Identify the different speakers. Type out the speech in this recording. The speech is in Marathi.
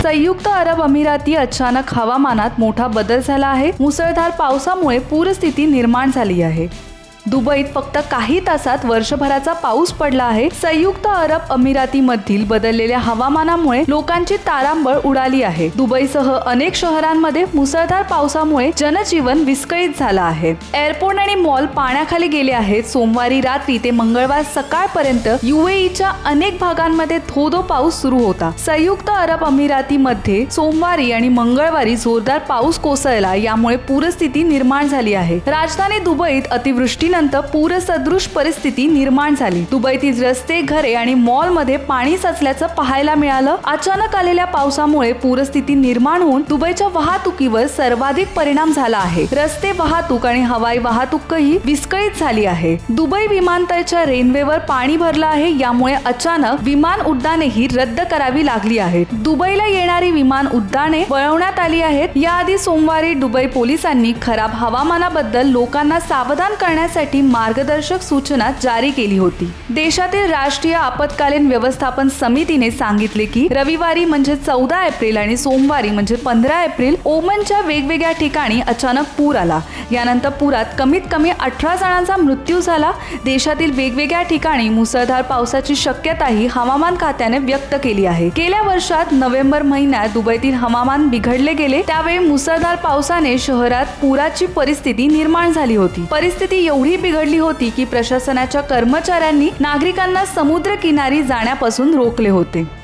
Speaker 1: संयुक्त अरब अमिराती अचानक हवामानात मोठा बदल झाला आहे। मुसळधार पावसामुळे पूरस्थिती निर्माण झाली आहे। दुबईत फक्त काही तासात वर्षभराचा पाऊस पडला आहे। संयुक्त अरब अमिरातीमधील बदललेल्या हवामानामुळे लोकांची तारांबळ उडाली आहे। दुबईसह अनेक शहरांमध्ये मुसळधार पावसामुळे जनजीवन विस्कळीत झालं आहे। एअरपोर्ट आणि मॉल पाण्याखाली गेले आहेत। सोमवारी रात्री ते मंगळवार सकाळपर्यंत UAEच्या अनेक भागांमध्ये धो-धो पाऊस सुरू होता। संयुक्त अरब अमिरातीमध्ये सोमवारी आणि मंगळवारी जोरदार पाऊस कोसळला, यामुळे पूरस्थिती निर्माण झाली आहे। राजधानी दुबईत अतिवृष्टी नंतर पूरसदृश परिस्थिती निर्माण झाली। दुबईतील रस्ते, घरे आणि मॉलमध्ये पाणी साचल्याचं पाहायला मिळालं। अचानक आलेल्या पावसामुळे पूरस्थिती निर्माण होऊन दुबईच्या वाहतुकीवर सर्वाधिक परिणाम झाला आहे। रस्ते वाहतूक आणि हवाई वाहतूकही विस्कळीत झाली आहे। दुबई विमानतळाच्या रेल्वेवर पाणी भरलं आहे, यामुळे अचानक विमान उड्डाणेही रद्द करावी लागली आहेत। दुबईला येणारी विमान उड्डाणे वळवण्यात आली आहेत। याआधी सोमवारी दुबई पोलिसांनी खराब हवामानाबद्दल लोकांना सावधान करण्यासाठी मार्गदर्शक सूचना जारी केली होती। देशातील राष्ट्रीय आपत्कालीन व्यवस्थापन समितीने सांगितले की रविवारी म्हणजे 14 एप्रिल आणि सोमवारी म्हणजे 15 एप्रिल ओमनच्या वेगवेगळ्या ठिकाणी अचानक पूर आला। यानंतर पुरात कमीत कमी 18 जणांचा मृत्यू झाला। देशातील वेगवेगळ्या ठिकाणी मुसळधार पावसाची शक्यताही हवामान खात्याने व्यक्त केली आहे। गेल्या वर्षात नोव्हेंबर महिन्यात दुबईतील हवामान बिघडले गेले, त्यावेळी मुसळधार पावसाने शहरात पुराची परिस्थिती निर्माण झाली होती। परिस्थिती एवढी बिघडली होती की प्रशासनाच्या कर्मचाऱ्यांनी नागरिकांना समुद्र किनारी जाण्यापासून रोखले होते।